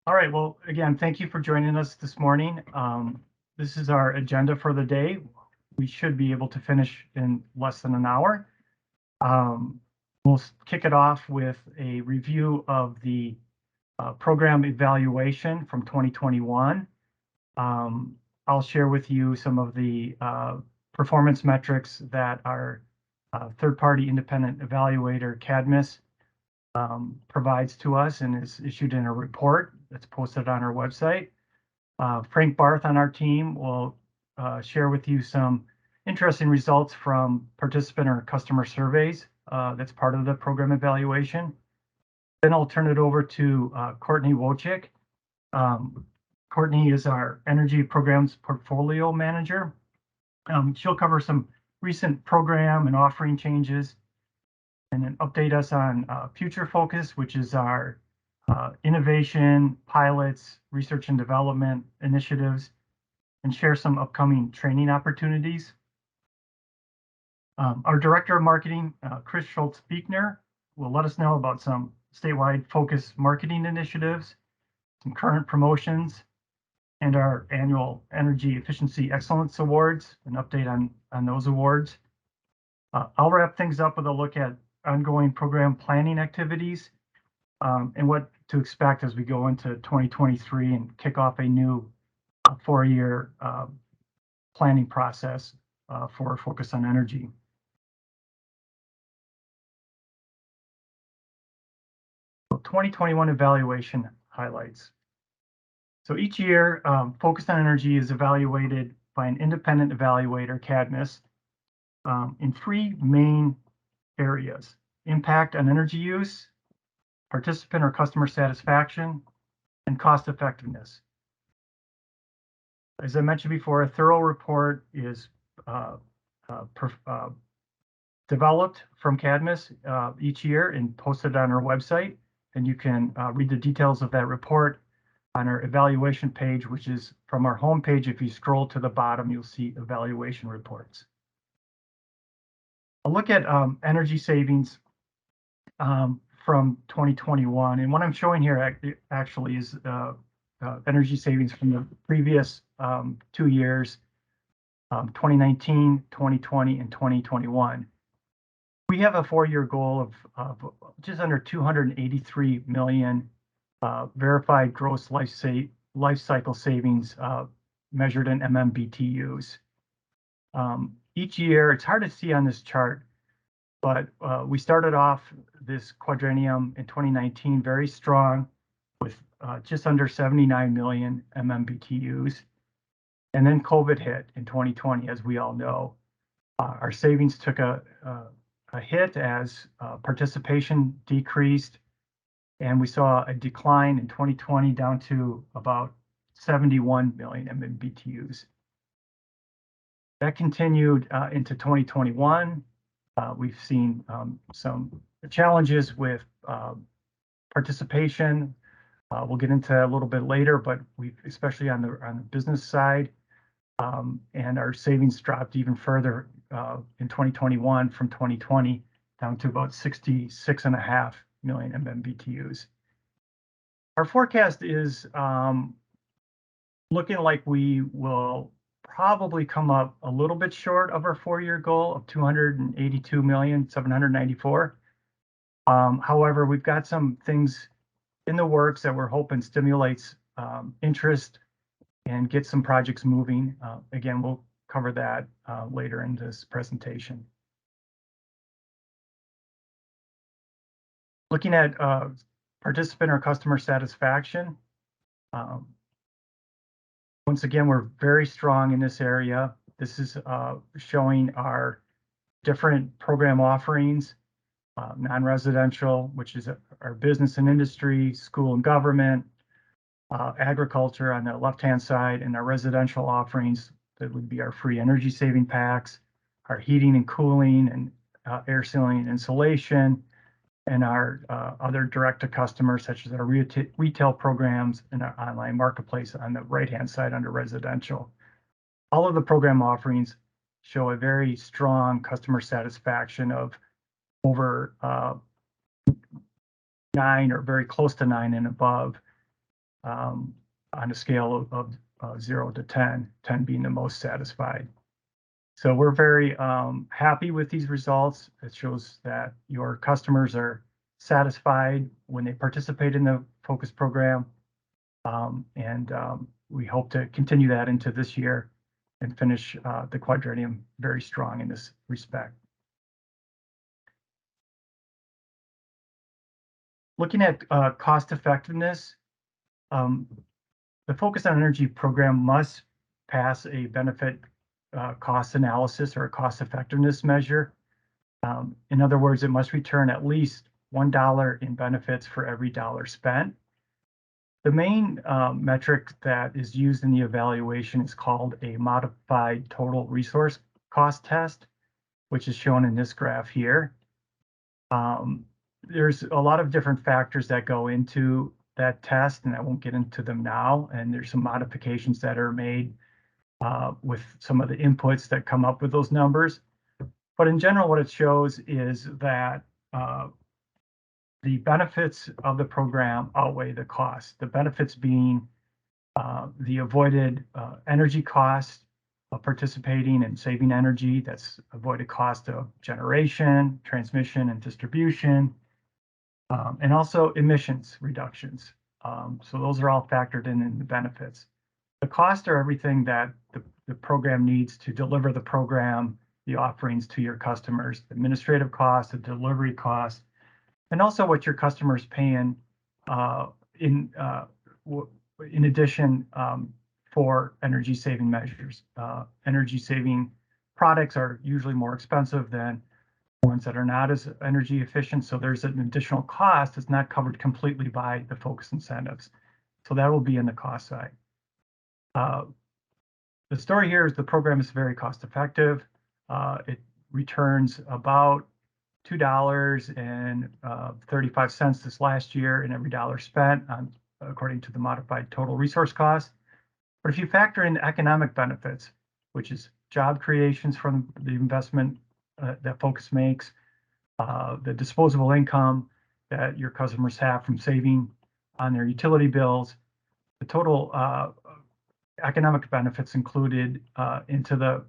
All right, well, again, thank you for joining us this morning. This is our agenda for the day. We should be able to finish in less than an hour. We'll kick it off with a review of the program evaluation from 2021. I'll share with you some of the performance metrics that our third-party independent evaluator, Cadmus, provides to us and is issued in a report that's posted on our website. Frank Barth on our team will share with you some interesting results from participant or customer surveys that's part of the program evaluation. Then I'll turn it over to Courtney Wojcik. Courtney is our energy programs portfolio manager. She'll cover some recent program and offering changes and then update us on Future Focus, which is our innovation, pilots, research and development initiatives, and share some upcoming training opportunities. Our Director of Marketing, Chris Schultz-Biechner, will let us know about some statewide focus marketing initiatives, some current promotions, and our annual Energy Efficiency Excellence Awards, an update on those awards. I'll wrap things up with a look at ongoing program planning activities and what to expect as we go into 2023 and kick off a new 4-year planning process for Focus on Energy. So 2021 evaluation highlights. So each year, Focus on Energy is evaluated by an independent evaluator, Cadmus, in 3 main areas: impact on energy use, participant or customer satisfaction, and cost effectiveness. As I mentioned before, a thorough report is developed from Cadmus each year and posted on our website, and you can read the details of that report on our evaluation page, which is from our homepage. If you scroll to the bottom, you'll see evaluation reports. A look at energy savings from 2021, and what I'm showing here actually is energy savings from the previous 2 years, 2019, 2020, and 2021. We have a 4-year goal of just under 283 million verified gross life cycle savings measured in MMBTUs. Each year, it's hard to see on this chart, but we started off this quadrennium in 2019 very strong with just under 79 million MMBTUs. And then COVID hit in 2020, as we all know. Our savings took a hit as participation decreased, and we saw a decline in 2020 down to about 71 million MMBTUs. That continued into 2021. We've seen some challenges with participation. We'll get into a little bit later, but we've, especially on the business side, and our savings dropped even further in 2021 from 2020 down to about 66.5 million MMBTUs. Our forecast is looking like we will probably come up a little bit short of our 4-year goal of 282,794,000. However, we've got some things in the works that we're hoping stimulates interest and get some projects moving. Again, we'll cover that later in this presentation. Looking at participant or customer satisfaction. Once again, we're very strong in this area. This is showing our different program offerings, non-residential, which is our business and industry, school and government, agriculture on the left-hand side, and our residential offerings that would be our free energy saving packs, our heating and cooling and air sealing and insulation, and our other direct to customers, such as our retail programs and our online marketplace on the right-hand side under residential. All of the program offerings show a very strong customer satisfaction of over 9 or very close to 9 and above. on a scale of 0 to 10, 10 being the most satisfied. So we're very happy with these results. It shows that your customers are satisfied when they participate in the focus program. And we hope to continue that into this year and finish the quadrennium very strong in this respect. Looking at cost effectiveness, the Focus on Energy program must pass a benefit cost analysis or a cost effectiveness measure. In other words, it must return at least $1 in benefits for every dollar spent. The main metric that is used in the evaluation is called a modified total resource cost test, which is shown in this graph here. There's a lot of different factors that go into that test, and I won't get into them now. And there's some modifications that are made with some of the inputs that come up with those numbers. But in general, what it shows is that the benefits of the program outweigh the costs. The benefits being the avoided energy cost of participating and saving energy. That's avoided cost of generation, transmission, and distribution, and also emissions reductions. So those are all factored in the benefits. The costs are everything that the program needs to deliver the program, the offerings to your customers, the administrative costs, the delivery costs, and also what your customers paying in addition for energy saving measures. Energy saving products are usually more expensive than ones that are not as energy efficient. So there's an additional cost that's not covered completely by the focus incentives. So that will be in the cost side. The story here is the program is very cost effective. It returns about $2.35 this last year in every dollar spent according to the modified total resource cost. But if you factor in economic benefits, which is job creations from the investment that Focus makes, the disposable income that your customers have from saving on their utility bills, the total economic benefits included into the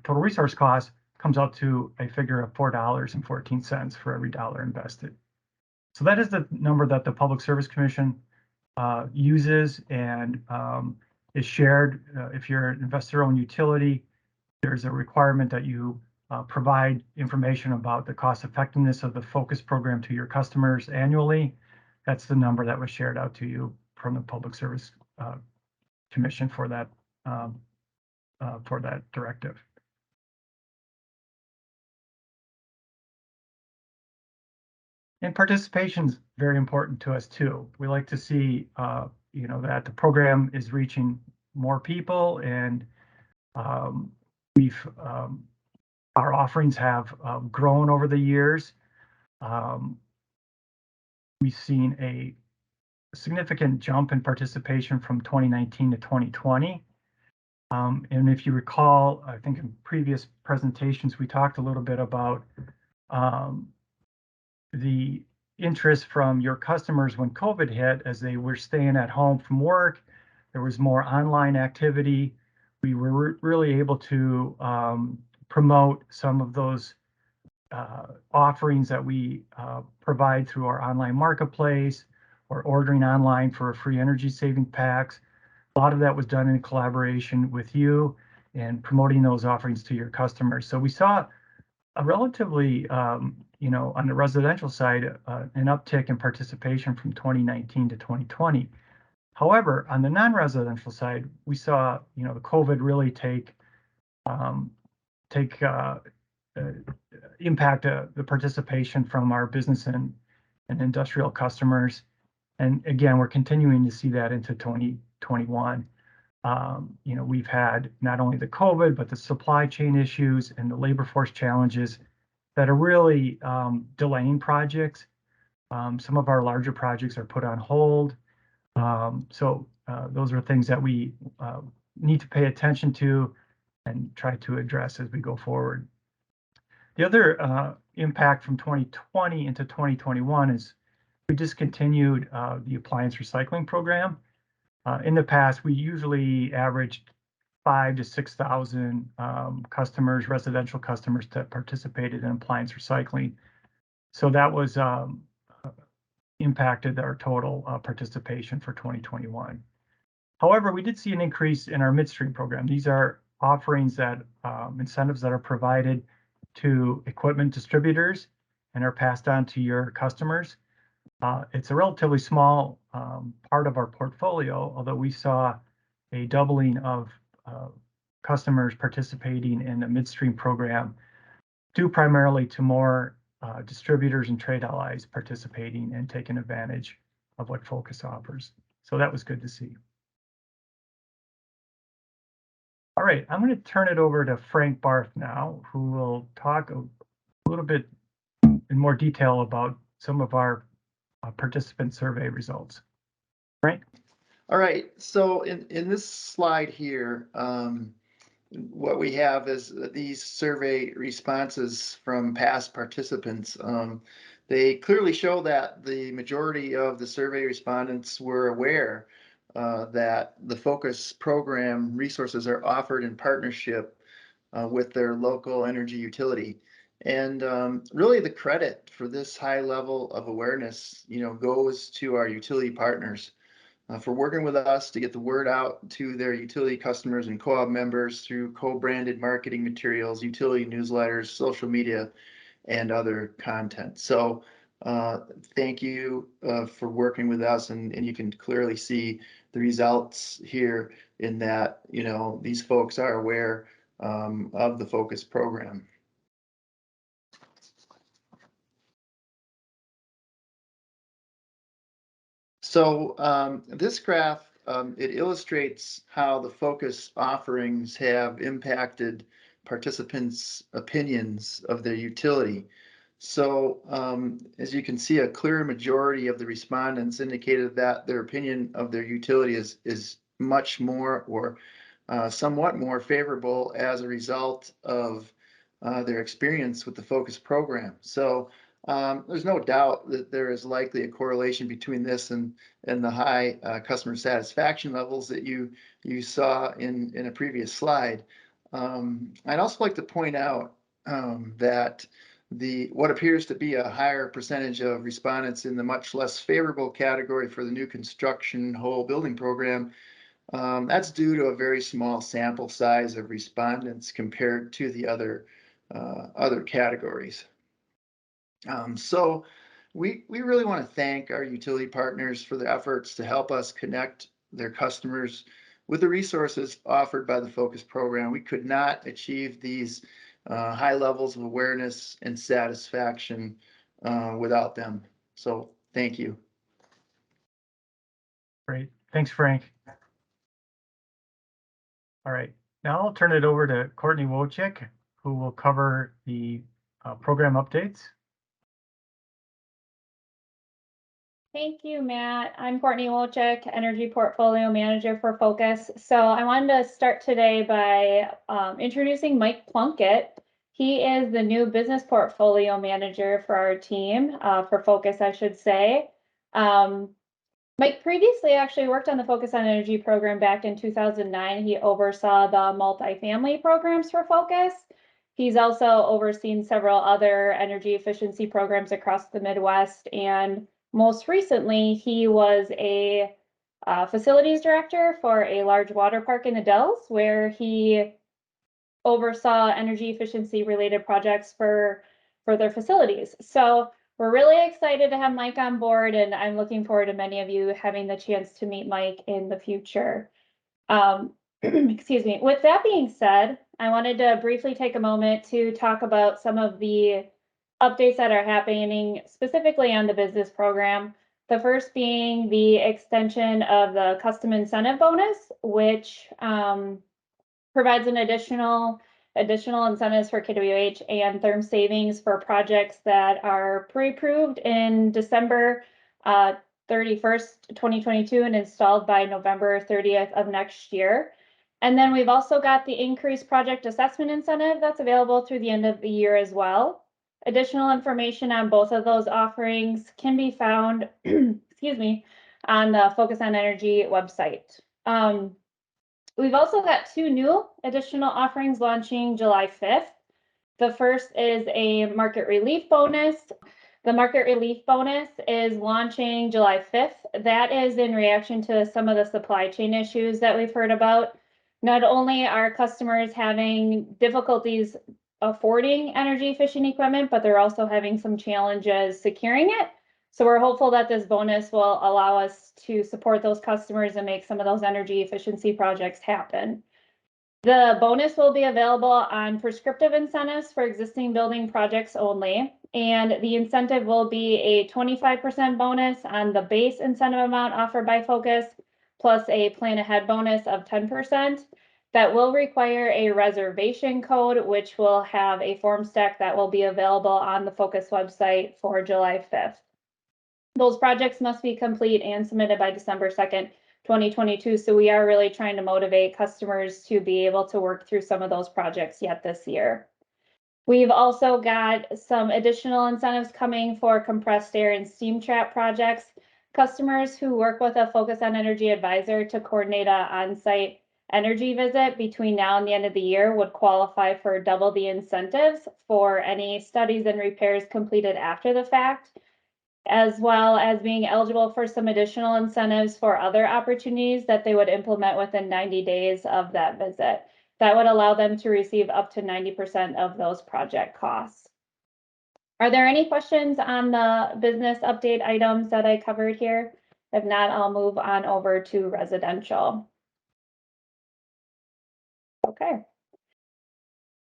total resource cost comes out to a figure of $4.14 for every dollar invested. So that is the number that the Public Service Commission uses and is shared. If you're an investor-owned utility, there's a requirement that you provide information about the cost effectiveness of the focus program to your customers annually. That's the number that was shared out to you from the Public Service Commission for that directive. And participation is very important to us too. We like to see, that the program is reaching more people, and our offerings have grown over the years. We've seen a significant jump in participation from 2019 to 2020. And if you recall, I think in previous presentations, we talked a little bit about the interest from your customers when COVID hit, as they were staying at home from work. There was more online activity. We were really able to promote some of those offerings that we provide through our online marketplace or ordering online for free energy saving packs. A lot of that was done in collaboration with you and promoting those offerings to your customers. So we saw a relatively, on the residential side, an uptick in participation from 2019 to 2020. However, on the non-residential side, we saw, the COVID really impact the participation from our business and industrial customers. And again, we're continuing to see that into 2021. We've had not only the COVID, but the supply chain issues and the labor force challenges that are really delaying projects. Some of our larger projects are put on hold. So those are things that we need to pay attention to and try to address as we go forward. The other impact from 2020 into 2021 is we discontinued the appliance recycling program. In the past, we usually averaged 5,000 to 6,000 customers, residential customers that participated in appliance recycling. So that was impacted our total participation for 2021. However, we did see an increase in our midstream program. These are offerings that incentives that are provided to equipment distributors and are passed on to your customers. It's a relatively small part of our portfolio, although we saw a doubling of customers participating in the midstream program due primarily to more distributors and trade allies participating and taking advantage of what Focus offers. So that was good to see. All right, I'm going to turn it over to Frank Barth now, who will talk a little bit in more detail about some of our participant survey results. Frank? All right, so in this slide here, what we have is these survey responses from past participants. They clearly show that the majority of the survey respondents were aware that the Focus program resources are offered in partnership with their local energy utility. And really the credit for this high level of awareness, goes to our utility partners for working with us to get the word out to their utility customers and co-op members through co-branded marketing materials, utility newsletters, social media, and other content. So thank you for working with us, and you can clearly see the results here in that, these folks are aware of the Focus program. So this graph, it illustrates how the Focus offerings have impacted participants' opinions of their utility. So as you can see, a clear majority of the respondents indicated that their opinion of their utility is much more or somewhat more favorable as a result of their experience with the Focus program. So there's no doubt that there is likely a correlation between this and the high customer satisfaction levels that you saw in a previous slide. I'd also like to point out that what appears to be a higher percentage of respondents in the much less favorable category for the new construction whole building program, that's due to a very small sample size of respondents compared to the other categories. So we really want to thank our utility partners for their efforts to help us connect their customers with the resources offered by the Focus program. We could not achieve these high levels of awareness and satisfaction without them. So thank you. Great. Thanks, Frank. All right. Now I'll turn it over to Courtney Wojcik, who will cover the program updates. Thank you, Matt. I'm Courtney Wojcik, Energy Portfolio Manager for Focus. So I wanted to start today by introducing Mike Plunkett. He is the new Business Portfolio Manager for our team, for Focus, I should say. Mike previously actually worked on the Focus on Energy program back in 2009. He oversaw the multifamily programs for Focus. He's also overseen several other energy efficiency programs across the Midwest, and most recently, he was a facilities director for a large water park in the Dells, where he oversaw energy efficiency related projects for their facilities. So we're really excited to have Mike on board, and I'm looking forward to many of you having the chance to meet Mike in the future. Excuse me. With that being said, I wanted to briefly take a moment to talk about some of the updates that are happening specifically on the business program. The first being the extension of the custom incentive bonus, which provides an additional incentives for kWh and therm savings for projects that are pre-approved in December 31st, 2022 and installed by November 30th of next year. And then we've also got the increased project assessment incentive that's available through the end of the year as well. Additional information on both of those offerings can be found, excuse me, on the Focus on Energy website. We've also got 2 new additional offerings launching July 5th. The first is a market relief bonus. The market relief bonus is launching July 5th. That is in reaction to some of the supply chain issues that we've heard about. Not only are customers having difficulties affording energy efficient equipment, but they're also having some challenges securing it. So we're hopeful that this bonus will allow us to support those customers and make some of those energy efficiency projects happen. The bonus will be available on prescriptive incentives for existing building projects only, and the incentive will be a 25% bonus on the base incentive amount offered by Focus, plus a plan ahead bonus of 10%. That will require a reservation code, which will have a form stack that will be available on the Focus website for July 5th. Those projects must be complete and submitted by December 2nd. 2022. So we are really trying to motivate customers to be able to work through some of those projects yet this year. We've also got some additional incentives coming for compressed air and steam trap projects. Customers who work with a Focus on Energy advisor to coordinate an on-site energy visit between now and the end of the year would qualify for double the incentives for any studies and repairs completed after the fact, as well as being eligible for some additional incentives for other opportunities that they would implement within 90 days of that visit. That would allow them to receive up to 90% of those project costs. Are there any questions on the business update items that I covered here? If not, I'll move on over to residential. Okay.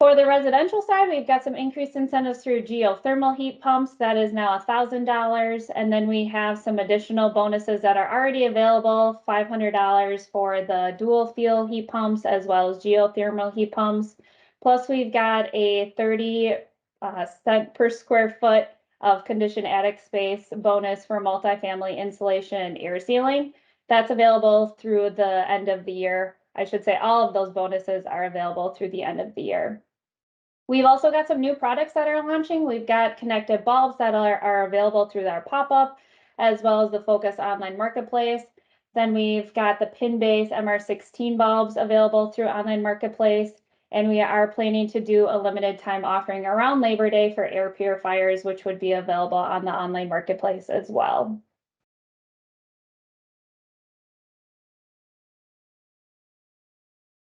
For the residential side, we've got some increased incentives through geothermal heat pumps. That is now $1,000. And then we have some additional bonuses that are already available, $500 for the dual fuel heat pumps as well as geothermal heat pumps. Plus we've got a 30 cent per square foot of conditioned attic space bonus for multifamily insulation and air sealing. That's available through the end of the year. I should say all of those bonuses are available through the end of the year. We've also got some new products that are launching. We've got connected bulbs that are available through our pop-up, as well as the Focus online marketplace. Then we've got the pin-based MR16 bulbs available through online marketplace. And we are planning to do a limited time offering around Labor Day for air purifiers, which would be available on the online marketplace as well.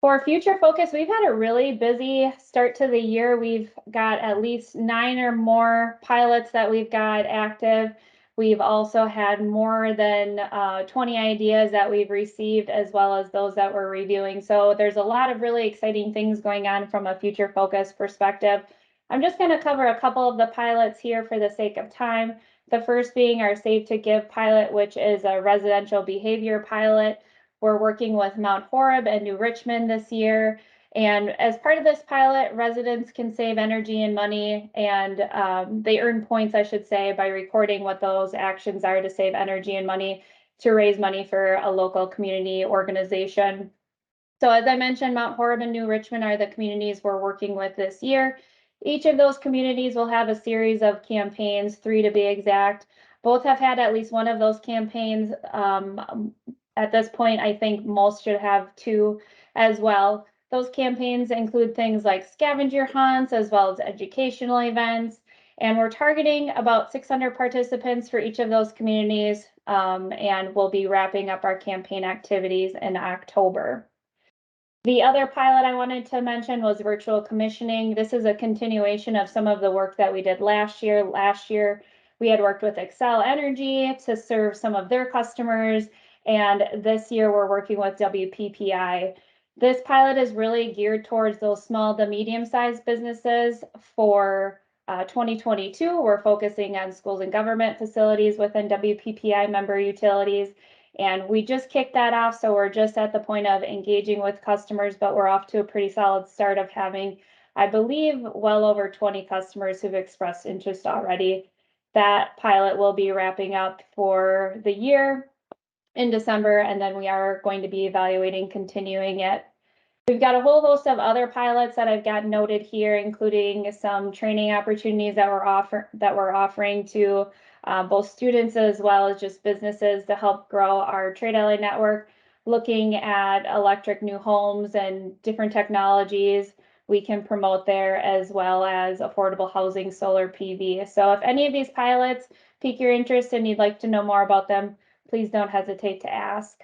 For future focus, we've had a really busy start to the year. We've got at least 9 or more pilots that we've got active. We've also had more than 20 ideas that we've received, as well as those that we're reviewing. So there's a lot of really exciting things going on from a future focus perspective. I'm just going to cover a couple of the pilots here for the sake of time. The first being our Save to Give pilot, which is a residential behavior pilot. We're working with Mount Horeb and New Richmond this year. And as part of this pilot, residents can save energy and money, and they earn points, I should say, by recording what those actions are to save energy and money to raise money for a local community organization. So as I mentioned, Mount Horeb and New Richmond are the communities we're working with this year. Each of those communities will have a series of campaigns, 3 to be exact. Both have had at least one of those campaigns. At this point, I think most should have 2 as well. Those campaigns include things like scavenger hunts as well as educational events. And we're targeting about 600 participants for each of those communities. And we'll be wrapping up our campaign activities in October. The other pilot I wanted to mention was virtual commissioning. This is a continuation of some of the work that we did last year. Last year, we had worked with Xcel Energy to serve some of their customers. And this year we're working with WPPI. This pilot is really geared towards those small to medium-sized businesses. For 2022, we're focusing on schools and government facilities within WPPI member utilities. And we just kicked that off, so we're just at the point of engaging with customers, but we're off to a pretty solid start of having, I believe, well over 20 customers who've expressed interest already. That pilot will be wrapping up for the year in December, and then we are going to be evaluating continuing it. We've got a whole host of other pilots that I've got noted here, including some training opportunities that we're offering to both students as well as just businesses to help grow our trade ally network, looking at electric new homes and different technologies we can promote there, as well as affordable housing, solar PV. So if any of these pilots pique your interest and you'd like to know more about them, please don't hesitate to ask.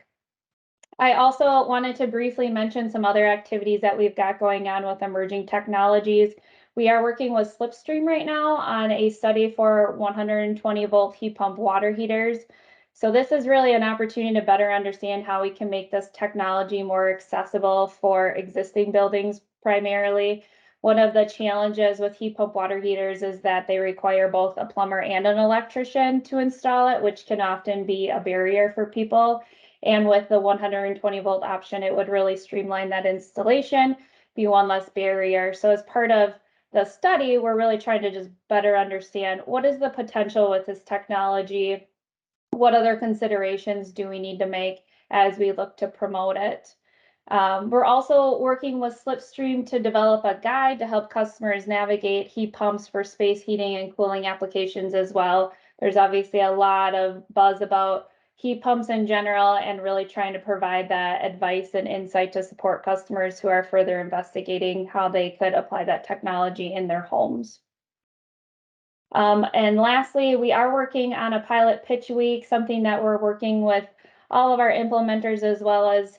I also wanted to briefly mention some other activities that we've got going on with emerging technologies. We are working with Slipstream right now on a study for 120 volt heat pump water heaters. So this is really an opportunity to better understand how we can make this technology more accessible for existing buildings primarily. One of the challenges with heat pump water heaters is that they require both a plumber and an electrician to install it, which can often be a barrier for people. And with the 120 volt option, it would really streamline that installation, be one less barrier. So as part of the study, we're really trying to just better understand what is the potential with this technology, what other considerations do we need to make as we look to promote it. We're also working with Slipstream to develop a guide to help customers navigate heat pumps for space heating and cooling applications as well. There's obviously a lot of buzz about heat pumps in general, and really trying to provide that advice and insight to support customers who are further investigating how they could apply that technology in their homes. And lastly, we are working on a pilot pitch week, something that we're working with all of our implementers as well as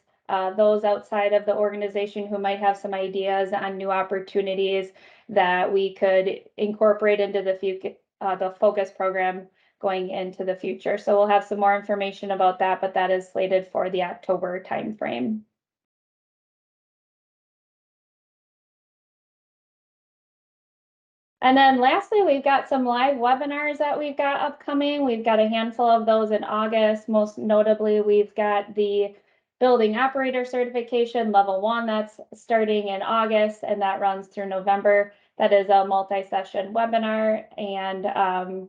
those outside of the organization who might have some ideas on new opportunities that we could incorporate into the focus program going into the future. So we'll have some more information about that, but that is slated for the October timeframe. And then lastly, we've got some live webinars that we've got upcoming. We've got a handful of those in August. Most notably, we've got the building operator certification level 1 that's starting in August, and that runs through November. That is a multi-session webinar, and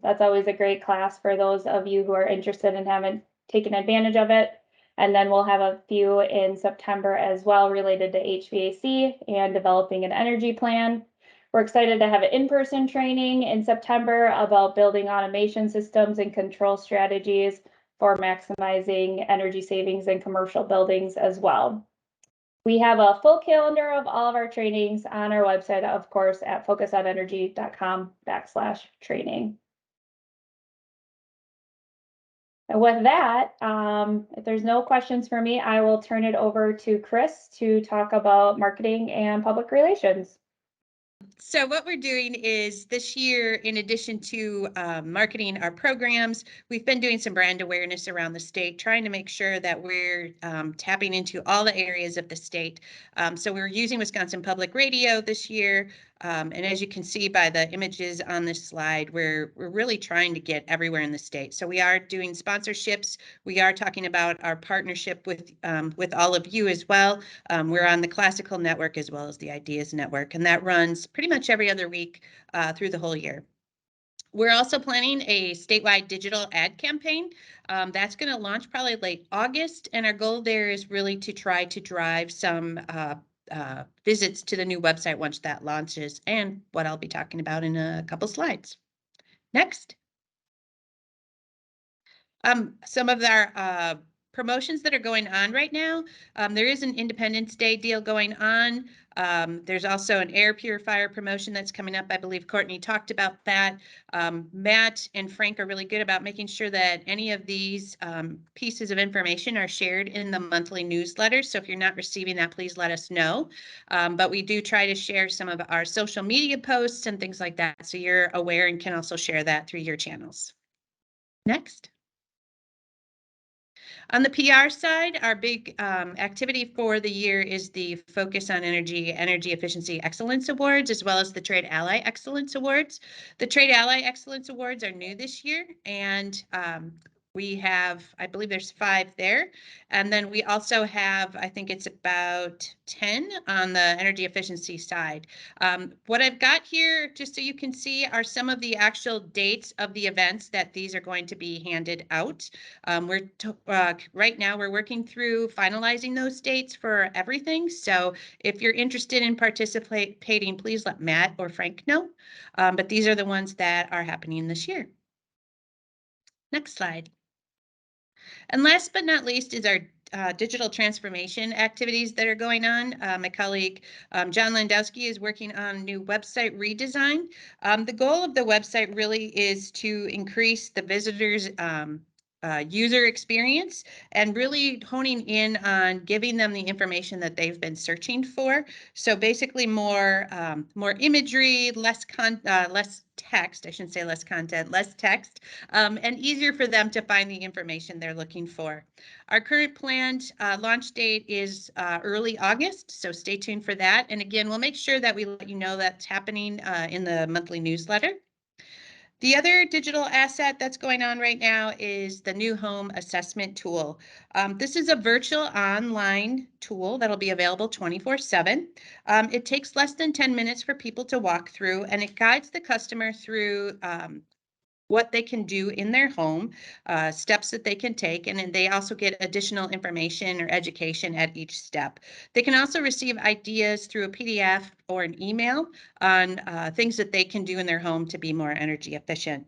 that's always a great class for those of you who are interested and haven't taken advantage of it. And then we'll have a few in September as well related to HVAC and developing an energy plan. We're excited to have an in-person training in September about building automation systems and control strategies for maximizing energy savings in commercial buildings as well. We have a full calendar of all of our trainings on our website, of course, at focusonenergy.com/training. And with that, if there's no questions for me, I will turn it over to Chris to talk about marketing and public relations. So what we're doing is this year, in addition to marketing our programs, we've been doing some brand awareness around the state, trying to make sure that we're tapping into all the areas of the state. So we're using Wisconsin Public Radio this year. And as you can see by the images on this slide, we're really trying to get everywhere in the state. So we are doing sponsorships. We are talking about our partnership with all of you as well. We're on the Classical Network as well as the Ideas Network, and that runs pretty much every other week through the whole year. We're also planning a statewide digital ad campaign. That's going to launch probably late August, and our goal there is really to try to drive some visits to the new website once that launches, and what I'll be talking about in a couple slides. Next. Some of our promotions that are going on right now. There is an Independence Day deal going on. There's also an air purifier promotion that's coming up. I believe Courtney talked about that. Matt and Frank are really good about making sure that any of these pieces of information are shared in the monthly newsletter. So if you're not receiving that, please let us know. But we do try to share some of our social media posts and things like that, so you're aware and can also share that through your channels. Next. On the PR side, our big activity for the year is the Focus on Energy Efficiency Excellence Awards, as well as the Trade Ally Excellence Awards. The Trade Ally Excellence Awards are new this year, and we have, I believe there's 5 there. And then we also have, I think it's about 10 on the energy efficiency side. What I've got here, just so you can see, are some of the actual dates of the events that these are going to be handed out. Right now we're working through finalizing those dates for everything. So if you're interested in participating, please let Matt or Frank know. But these are the ones that are happening this year. Next slide. And last but not least is our digital transformation activities that are going on. My colleague, John Landowski, is working on new website redesign. The goal of the website really is to increase the visitors' user experience and really honing in on giving them the information that they've been searching for. So basically more imagery, less text, I shouldn't say less content, less text, and easier for them to find the information they're looking for. Our current planned launch date is early August, so stay tuned for that. And again, we'll make sure that we let you know that's happening in the monthly newsletter. The other digital asset that's going on right now is the new home assessment tool. This is a virtual online tool that'll be available 24/7. It takes less than 10 minutes for people to walk through, and it guides the customer through what they can do in their home, steps that they can take, and then they also get additional information or education at each step. They can also receive ideas through a PDF or an email on things that they can do in their home to be more energy efficient.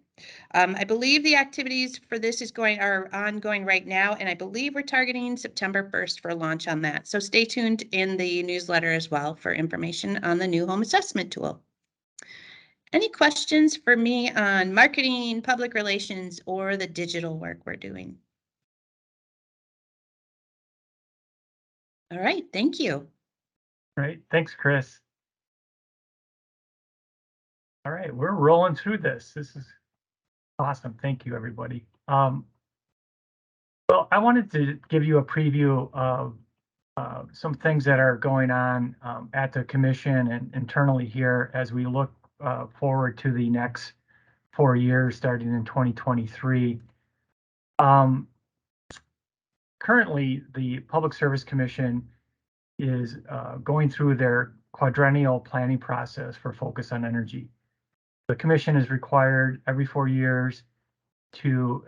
I believe the activities for this are ongoing right now, and I believe we're targeting September 1st for launch on that. So stay tuned in the newsletter as well for information on the new home assessment tool. Any questions for me on marketing, public relations, or the digital work we're doing? All right, thank you. Great, thanks, Chris. All right, we're rolling through this. This is awesome. Thank you, everybody. Well, I wanted to give you a preview of some things that are going on at the commission and internally here as we look forward to the next 4 years starting in 2023. Currently, the Public Service Commission is going through their quadrennial planning process for Focus on Energy. The commission is required every 4 years to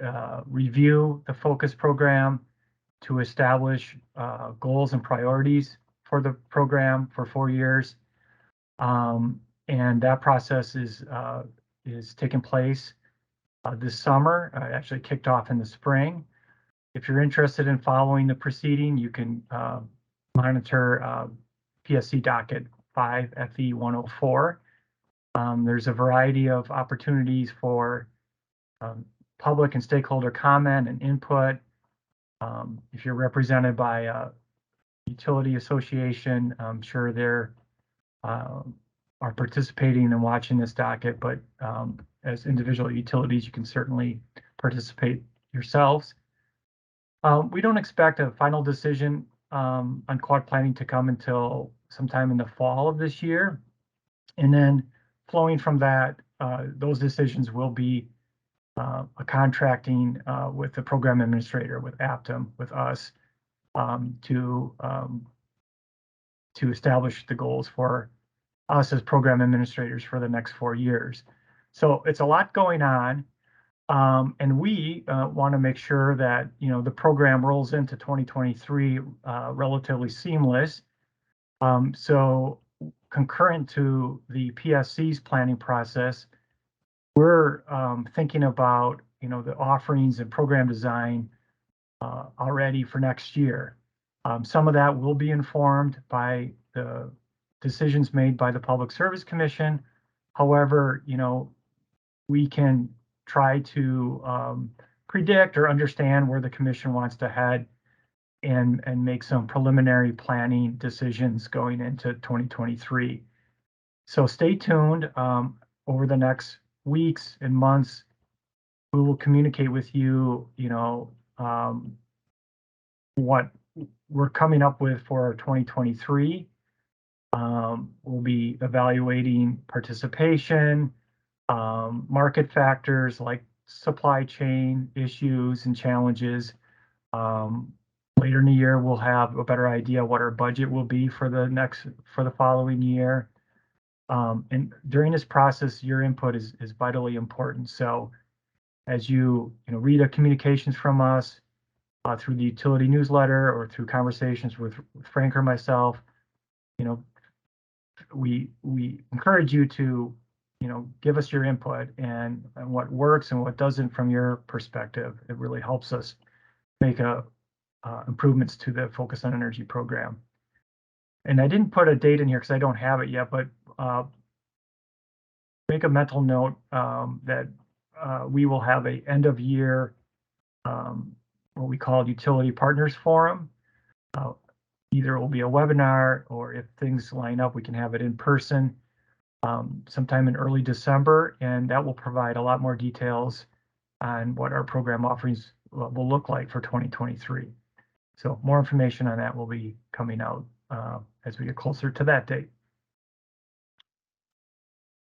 review the focus program, to establish goals and priorities for the program for 4 years. And that process is taking place this summer. Actually kicked off in the spring. If you're interested in following the proceeding, you can monitor PSC docket 5 FE 104. There's a variety of opportunities for public and stakeholder comment and input. If you're represented by a utility association, I'm sure they're are participating and watching this docket, but as individual utilities, you can certainly participate yourselves. We don't expect a final decision on quad planning to come until sometime in the fall of this year. And then flowing from that, those decisions will be a contracting with the program administrator, with Aptum, with us, to establish the goals for us as program administrators for the next 4 years. So it's a lot going on. And we want to make sure that, the program rolls into 2023 relatively seamless. So concurrent to the PSC's planning process, we're thinking about, the offerings and program design already for next year. Some of that will be informed by the decisions made by the Public Service Commission. However, we can try to predict or understand where the commission wants to head and make some preliminary planning decisions going into 2023. So stay tuned. Over the next weeks and months, we will communicate with you, what we're coming up with for 2023. We'll be evaluating participation, market factors like supply chain issues and challenges. Later in the year, we'll have a better idea what our budget will be for the following year. And during this process, your input is vitally important. So as you read the communications from us through the utility newsletter or through conversations with Frank or myself, we encourage you to give us your input and what works and what doesn't from your perspective. It really helps us make improvements to the Focus on Energy program. And I didn't put a date in here because I don't have it yet, but make a mental note that we will have a end of year, what we call Utility Partners Forum. Either it will be a webinar, or if things line up, we can have it in person sometime in early December, and that will provide a lot more details on what our program offerings will look like for 2023. So more information on that will be coming out as we get closer to that date.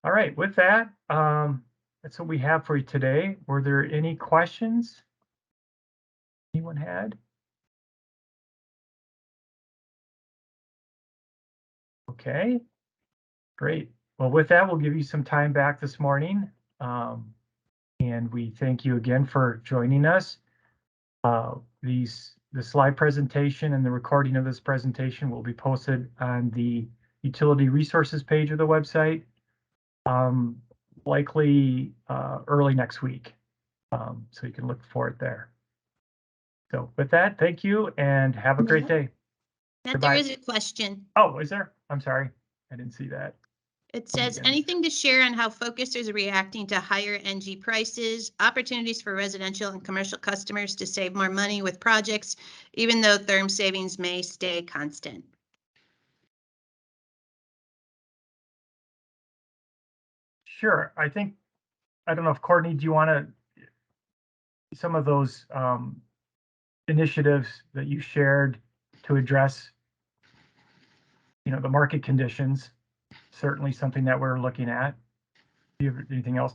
All right, with that, that's what we have for you today. Were there any questions anyone had? Okay, great. Well, with that, we'll give you some time back this morning. And we thank you again for joining us. The slide presentation and the recording of this presentation will be posted on the utility resources page of the website, likely early next week. So you can look for it there. So with that, thank you and have a great day. There is a question. Oh, is there? I'm sorry. I didn't see that. It says, anything to share on how focusers are reacting to higher energy prices, opportunities for residential and commercial customers to save more money with projects, even though therm savings may stay constant? Sure. I don't know if Courtney, do you want to, some of those initiatives that you shared to address, the market conditions, certainly something that we're looking at. Do you have anything else,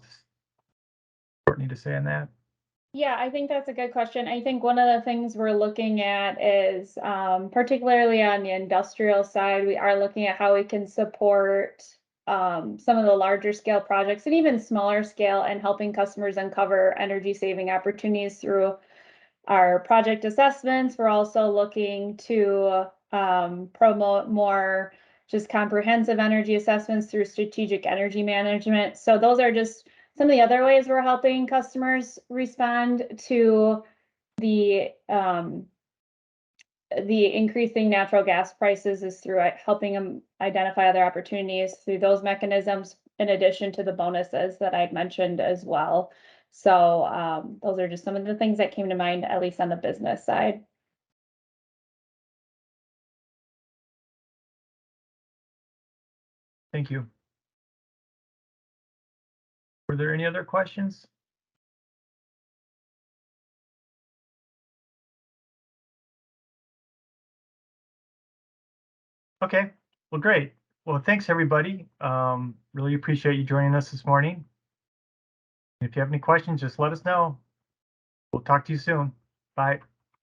Courtney, to say on that? Yeah, I think that's a good question. I think one of the things we're looking at is, particularly on the industrial side, we are looking at how we can support some of the larger scale projects and even smaller scale, and helping customers uncover energy saving opportunities through our project assessments. We're also looking to promote more just comprehensive energy assessments through strategic energy management. So those are just some of the other ways we're helping customers respond to the increasing natural gas prices, is through helping them identify other opportunities through those mechanisms, in addition to the bonuses that I'd mentioned as well. So those are just some of the things that came to mind, at least on the business side. Thank you. Were there any other questions? Okay, well, great. Well, thanks everybody. Really appreciate you joining us this morning. If you have any questions, just let us know. We'll talk to you soon. Bye.